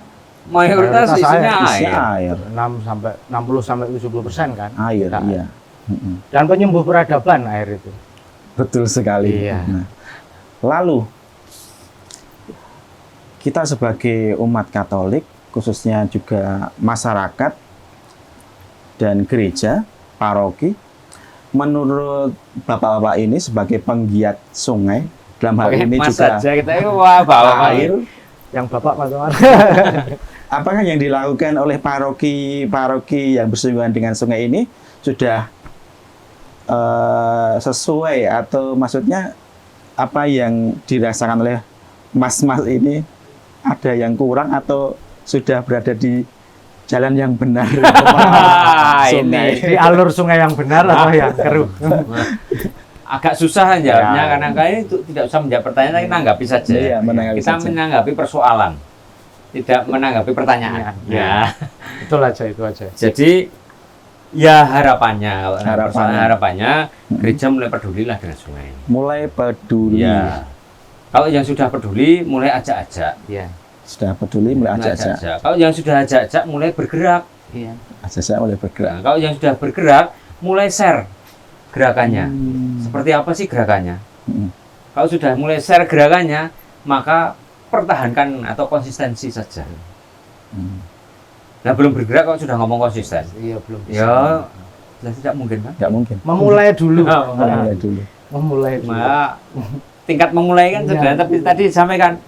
mayoritas Mayoritas isinya Isi air. air. 60 sampai 70% kan. Air, Kita iya. Mm-mm. Dan penyembuh peradaban air itu. Betul sekali. Iya. Nah, lalu kita sebagai umat Katolik, khususnya juga masyarakat, dan gereja, paroki, menurut bapak-bapak ini sebagai penggiat sungai, dalam hal ini Mas juga aja kita itu wah bawa air, Yang Bapak pantauan. apakah yang dilakukan oleh paroki yang bersinggungan dengan sungai ini sudah sesuai, atau maksudnya apa yang dirasakan oleh mas-mas ini ada yang kurang atau sudah berada di jalan yang benar? ini Di alur sungai yang benar atau yang keruh? agak susah jawabnya Ya. karena kayaknya itu tidak usah menjawab pertanyaan, tapi menanggapi saja. Iya, menanggapi Kita saja. menanggapi persoalan, tidak menanggapi pertanyaan. Ya. Betul aja, itu aja. Jadi ya harapannya, Harapannya. gereja mulai pedulilah dengan sungai. Mulai peduli, Ya. Kalau yang sudah peduli mulai ajak-ajak. Iya. sudah peduli mulai ajak-ajak, Kalau yang sudah ajak-ajak mulai bergerak. Iya. ajak-ajak mulai bergerak. Nah, kalau yang sudah bergerak mulai share gerakannya. Seperti apa sih gerakannya? Hmm. Kalau sudah mulai share gerakannya, maka pertahankan atau konsistensi saja. Hmm. Nah, belum bergerak kalau sudah ngomong konsisten. Iya, belum bisa. Ya, jelas tidak mungkin kan? Nggak mungkin. Memulai dulu. Mulai dulu. Memulai dulu. Nah, tingkat memulai kan Iya. sudah, tapi tadi disampaikan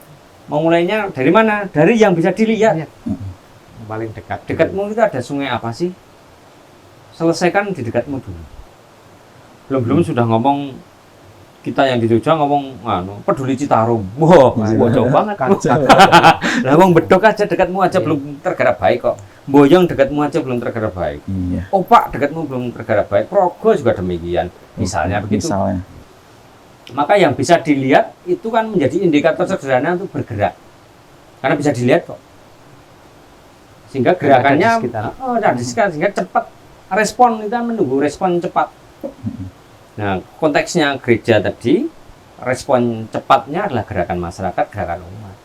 memulainya dari mana? Dari yang bisa dilihat. Iya. Paling dekat. Dekatmu itu ada sungai apa sih? Selesaikan di dekatmu dulu. Belum sudah ngomong, kita yang di Jogja ngomong peduli Citarum. Wah, jauh banget. Kacau. Lah wong Bedok aja dekatmu aja belum tergarap baik kok. Boyong dekatmu aja belum tergarap baik. Iya. Opak dekatmu belum tergarap baik. Progo juga demikian. Misalnya begitu. Misalnya. Maka yang bisa dilihat itu kan menjadi indikator sederhana untuk bergerak. Karena bisa dilihat kok. Sehingga gerakannya Ada di sekitar. ada di sekitar, sehingga cepat respon, kita menunggu respon cepat. Nah, konteksnya gereja tadi, respon cepatnya adalah gerakan masyarakat, gerakan umat.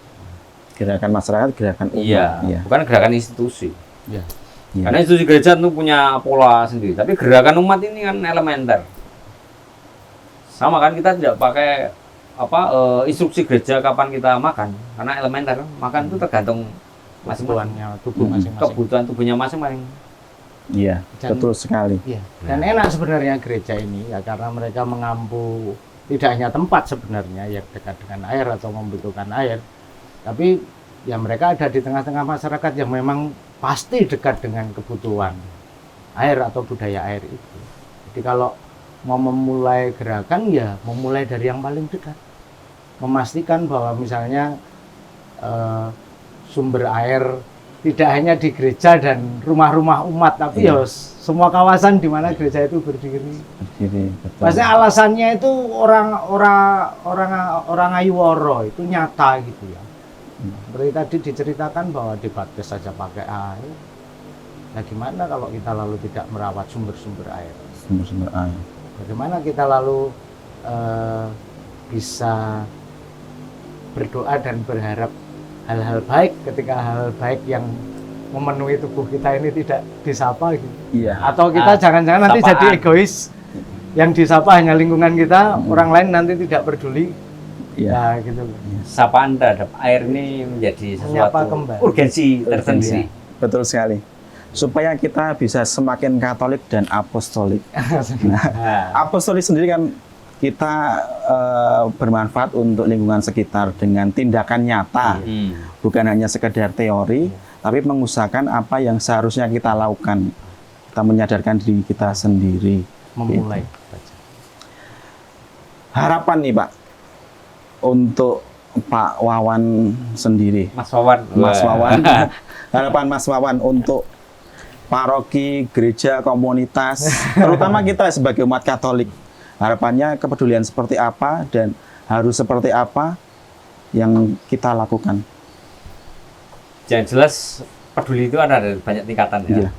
Gerakan masyarakat, gerakan umat. Iya, bukan gerakan institusi. Iya. Iya. Karena institusi gereja itu punya pola sendiri, tapi gerakan umat ini kan elementer. Sama kan, kita tidak pakai instruksi gereja kapan kita makan, karena elementer. Makan itu tergantung masing-masing Kebutuhannya tubuh masing-masing. kebutuhan tubuhnya masing-masing. Iya, Dan- betul sekali. Iya. Dan enak sebenarnya gereja ini ya, karena mereka mengampu tidak hanya tempat sebenarnya yang dekat dengan air atau membutuhkan air, tapi ya mereka ada di tengah-tengah masyarakat yang memang pasti dekat dengan kebutuhan air atau budaya air itu. Jadi kalau mau memulai gerakan ya memulai dari yang paling dekat, memastikan bahwa misalnya sumber air tidak hanya di gereja dan rumah-rumah umat, tapi Iya. ya semua kawasan di mana gereja itu berdiri. Berdiri, betul. Pasti alasannya itu orang Ayuworo itu nyata gitu ya. Seperti tadi diceritakan bahwa dibaptis saja pakai air. Nah, gimana kalau kita lalu tidak merawat sumber-sumber air? Sumber-sumber air. Bagaimana kita lalu bisa berdoa dan berharap hal-hal baik ketika hal baik yang memenuhi tubuh kita ini tidak disapa gitu. Iya. Atau kita jangan-jangan nanti sapaan. jadi egois, yang disapa hanya lingkungan kita, orang lain nanti tidak peduli. Iya. Ya gitu. Sapaan terhadap air ini menjadi Menyapa sesuatu kembali. urgensi tertensi. Betul sekali. Supaya kita bisa semakin Katolik dan apostolik. Nah, Apostolik sendiri kan kita bermanfaat untuk lingkungan sekitar dengan tindakan nyata, bukan hanya sekedar teori, tapi mengusahakan apa yang seharusnya kita lakukan. Kita menyadarkan diri kita sendiri. Memulai. Harapan nih Pak, untuk Pak Wawan sendiri. Mas Wawan. Mas Wah. Wawan, harapan Mas Wawan untuk paroki, gereja, komunitas, terutama kita sebagai umat Katolik. Harapannya kepedulian seperti apa dan harus seperti apa yang kita lakukan. Yang jelas peduli itu ada banyak tingkatan ya. Iya.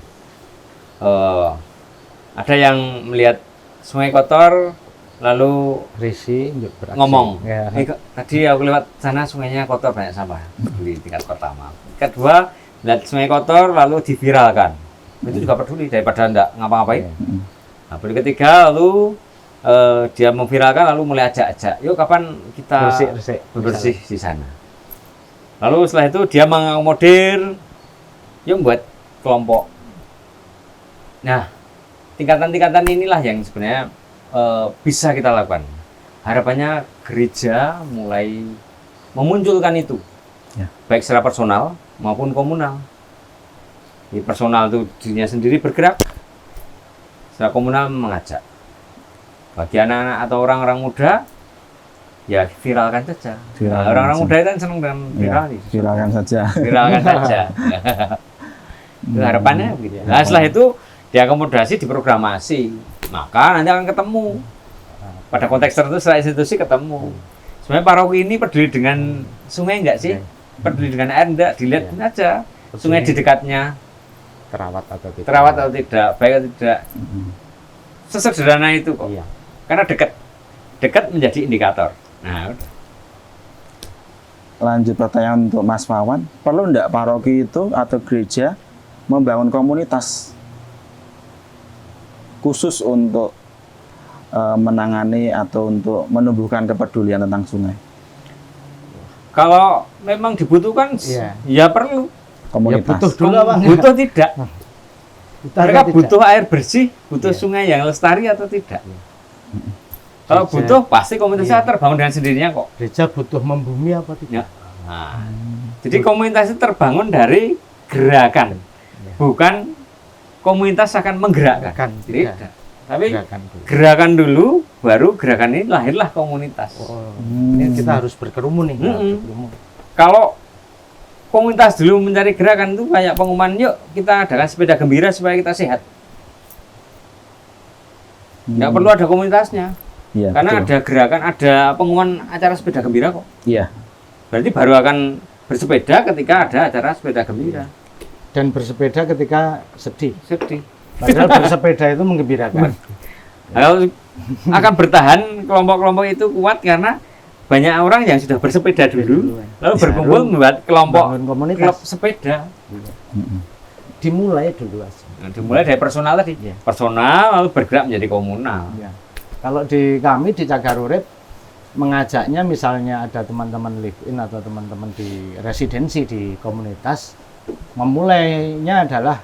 Ada yang melihat sungai kotor lalu Risi beraksi. ngomong, Ya. tadi aku lewat sana sungainya kotor banyak sampah. Peduli tingkat pertama. Kedua, lihat sungai kotor lalu diviralkan. Itu juga peduli daripada enggak ngapa-ngapain. Mm. Nah, peduli ketiga lalu dia memviralkan lalu mulai ajak-ajak. Yuk kapan kita Resik. bersih di sana. Lalu setelah itu dia mengakomodir, yuk buat kelompok Nah, tingkatan-tingkatan inilah yang sebenarnya bisa kita lakukan. Harapannya gereja mulai memunculkan itu, Ya. baik secara personal maupun komunal. Di personal itu dirinya sendiri bergerak, secara komunal mengajak. Bagi anak-anak atau orang-orang muda, ya viralkan saja. Viralkan Nah, orang-orang saja. muda itu kan senang dengan viral Ya, viralkan saja. viralkan saja. Itu harapannya begitu. Nah, setelah itu diakomodasi, diprogramasi, maka nanti akan ketemu. Pada konteks tertentu setelah institusi ketemu. Sebenarnya paroki ini peduli dengan sungai enggak sih? Peduli dengan air enggak? Dilihat aja. Sungai di dekatnya Terawat atau tidak? terawat atau tidak, baik atau tidak. Sesederhana itu kok. Iya. Karena dekat. Dekat menjadi indikator. Nah, udah. Lanjut pertanyaan untuk Mas Wawan, perlu enggak paroki itu atau gereja membangun komunitas khusus untuk menangani atau untuk menumbuhkan kepedulian tentang sungai? Kalau memang dibutuhkan, Iya. ya perlu. Komunitas. Ya, butuh dulu apa? Butuh tidak? Butuh Mereka atau tidak? butuh air bersih, butuh Iya. sungai yang lestari atau tidak? Kalau Gereja. butuh, pasti komunitasnya Iya. terbangun dengan sendirinya kok. Gereja butuh membumi apa tidak? Ya. Nah, jadi komunitas itu terbangun dari gerakan, Iya. bukan komunitas akan menggerakkan. Gerakan, tidak. Tidak. Tapi Gerakan dulu. gerakan dulu, baru gerakan ini lahirlah komunitas. Oh, ini kita harus berkerumun nih. Berkerumun. Kalau komunitas dulu mencari gerakan itu kayak pengumuman, yuk kita adakan sepeda gembira supaya kita sehat. Nggak perlu ada komunitasnya. Iya, Karena betul. ada gerakan, ada pengumuman acara sepeda gembira kok. Iya. Berarti baru akan bersepeda ketika ada acara sepeda gembira. Dan bersepeda ketika sedih. Sedih. Padahal bersepeda itu menggembirakan. Kalau akan bertahan kelompok-kelompok itu kuat karena banyak orang yang sudah bersepeda dulu, lalu berkumpul membuat kelompok Bangun komunitas. klub sepeda. Dimulai dulu aja. Nah, dimulai dari personal tadi. Iya. Personal lalu bergerak menjadi komunal. Ya. Kalau di kami di Cagar Urip mengajaknya misalnya ada teman-teman live-in atau teman-teman di residensi di komunitas, memulainya adalah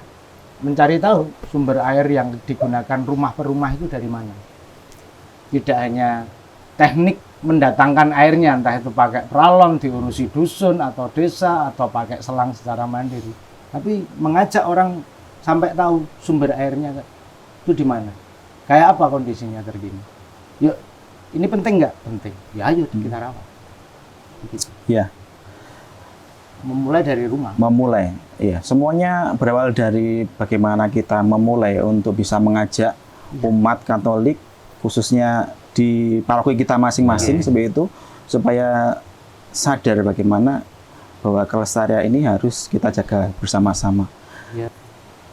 mencari tahu sumber air yang digunakan rumah per rumah itu dari mana. Tidak hanya teknik mendatangkan airnya, entah itu pakai peralon, diurusi dusun atau desa, atau pakai selang secara mandiri. Tapi mengajak orang sampai tahu sumber airnya itu di mana. Kayak apa kondisinya terkini. Yuk, ini penting nggak? Penting. Ya ayo kita rawat. Begitu. Iya. Memulai dari rumah. Memulai, iya. Semuanya berawal dari bagaimana kita memulai untuk bisa mengajak umat Katolik, khususnya di paroki kita masing-masing seperti itu, supaya sadar bagaimana bahwa kelestarian ini harus kita jaga bersama-sama. Ya.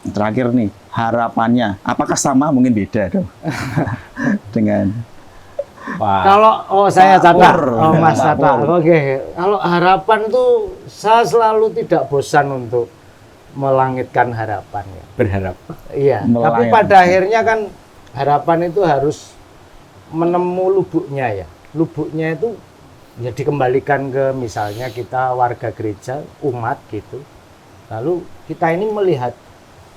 Terakhir nih, harapannya, apakah sama? Mungkin beda dong dengan Wah. Kalau saya Pak catat, Pur. Mas Pak catat. Pur. Oke, kalau harapan tuh saya selalu tidak bosan untuk melangitkan harapan ya. Berharap. Iya, tapi Melangit. pada akhirnya kan harapan itu harus menemu lubuknya ya. Lubuknya itu ya dikembalikan ke misalnya kita warga gereja, umat gitu. Lalu kita ini melihat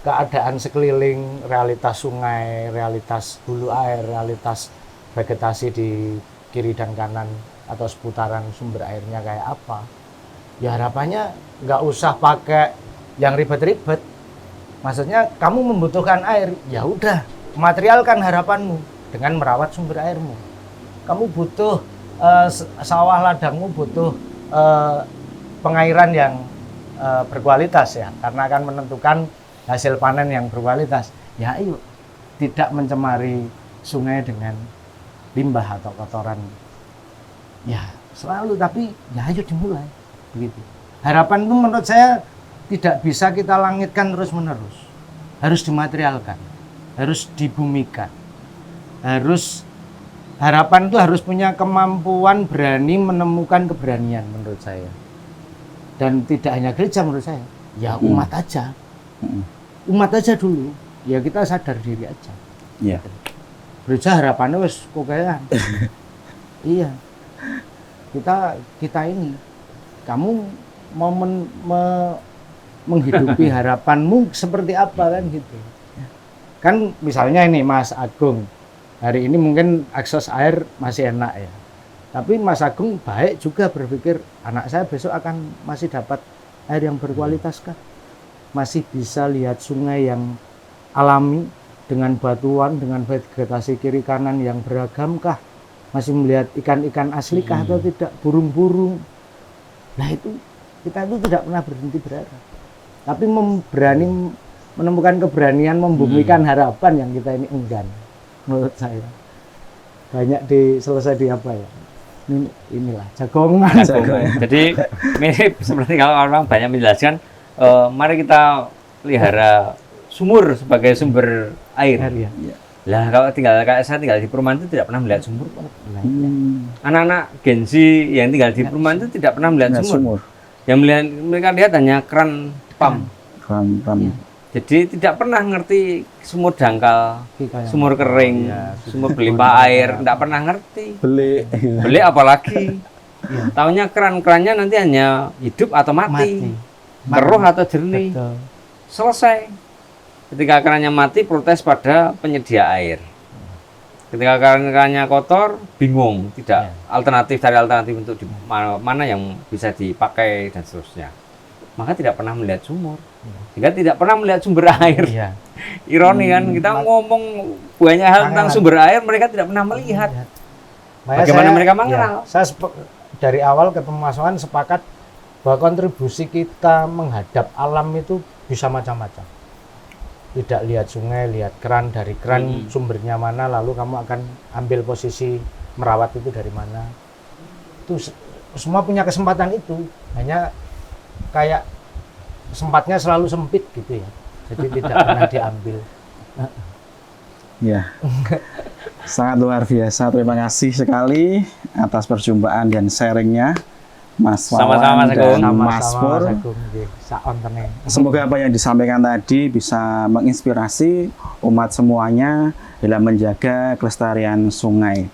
keadaan sekeliling, realitas sungai, realitas hulu air, realitas vegetasi di kiri dan kanan atau seputaran sumber airnya kayak apa. Ya harapannya nggak usah pakai yang ribet-ribet. Maksudnya kamu membutuhkan air, ya udah materialkan harapanmu dengan merawat sumber airmu. Kamu butuh sawah ladangmu butuh pengairan yang berkualitas ya, karena akan menentukan hasil panen yang berkualitas. Ya ayo, tidak mencemari sungai dengan limbah atau kotoran. Ya selalu, tapi ya ayo dimulai begitu. Harapan itu menurut saya tidak bisa kita langitkan terus-menerus. Harus dimaterialkan, harus dibumikan. Harapan itu harus punya kemampuan berani menemukan keberanian menurut saya. Dan tidak hanya gereja menurut saya, ya umat aja. Umat aja dulu. Ya kita sadar diri aja. Iya. Gereja harapannya wes kokean. Iya. Kita ini kamu mau menghidupi harapanmu seperti apa kan gitu. Kan misalnya ini Mas Agung, hari ini mungkin akses air masih enak ya. Tapi Mas Agung baik juga berpikir anak saya besok akan masih dapat air yang berkualitas kah? Masih bisa lihat sungai yang alami dengan batuan, dengan vegetasi kiri kanan yang beragam kah? Masih melihat ikan-ikan asli kah atau tidak? Burung-burung. Nah itu kita itu tidak pernah berhenti berharap. Tapi berani menemukan keberanian membumikan harapan yang kita ini enggan, menurut saya. Banyak selesai di apa ya? Inilah jagongan. Jadi mirip seperti kalau orang banyak menjelaskan, mari kita pelihara sumur sebagai sumber air. Ya. Lah kalau kayak saya tinggal di perumahan itu tidak pernah melihat sumur. Anak-anak Gen Z yang tinggal di perumahan itu tidak pernah melihat sumur. Yang mereka lihat hanya keran pump. Keran. Jadi tidak pernah ngerti sumur dangkal, sumur kering, sumur berlimpah air, tidak pernah ngerti. Beli apalagi. Taunya keran-kerannya nanti hanya hidup atau mati. Keruh atau jernih. Betul. Selesai. Ketika kerannya mati, protes pada penyedia air. Ketika kerannya kotor, bingung, tidak alternatif untuk mana yang bisa dipakai dan seterusnya. Maka tidak pernah melihat sumur, sehingga tidak pernah melihat sumber air. Iya. Ironi kan, kita ngomong banyak hal tentang sumber air, mereka tidak pernah melihat. Bagaimana mereka mengenal? Saya dari awal ketemu Mas Wan sepakat bahwa kontribusi kita menghadap alam itu bisa macam-macam. Tidak lihat sungai, lihat keran, dari keran sumbernya mana, lalu kamu akan ambil posisi merawat itu dari mana. Itu semua punya kesempatan itu, hanya kayak kesempatnya selalu sempit gitu ya, jadi tidak pernah diambil. Ya, sangat luar biasa. Terima kasih sekali atas perjumpaan dan sharingnya, Mas Wawan dan Mas Pur. Semoga apa yang disampaikan tadi bisa menginspirasi umat semuanya dalam menjaga kelestarian sungai.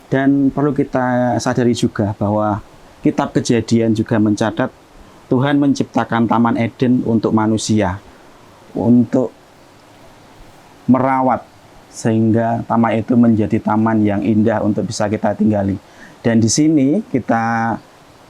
Dan perlu kita sadari juga bahwa Kitab Kejadian juga mencatat Tuhan menciptakan Taman Eden untuk manusia, untuk merawat sehingga taman itu menjadi taman yang indah untuk bisa kita tinggali. Dan di sini kita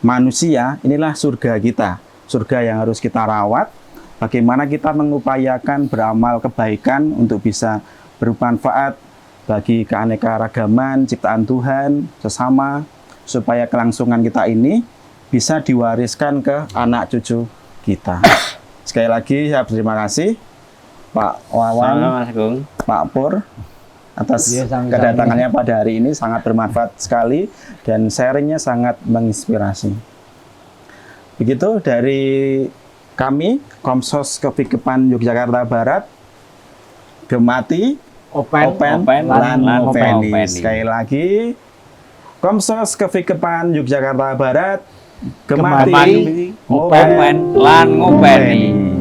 manusia, inilah surga kita, surga yang harus kita rawat. Bagaimana kita mengupayakan beramal kebaikan untuk bisa bermanfaat bagi keanekaragaman ciptaan Tuhan sesama, supaya kelangsungan kita ini bisa diwariskan ke anak cucu kita. Sekali lagi saya berterima kasih Pak Wawan, Pak Pur atas kedatangannya pada hari ini, sangat bermanfaat sekali dan sharingnya sangat menginspirasi. Begitu dari kami Komsos Kepikepan Yogyakarta Barat, Gemati Open lan Ngopeni. Sekali lagi Komsos Kepikepan Yogyakarta Barat, Gemati, Open lan Ngopeni.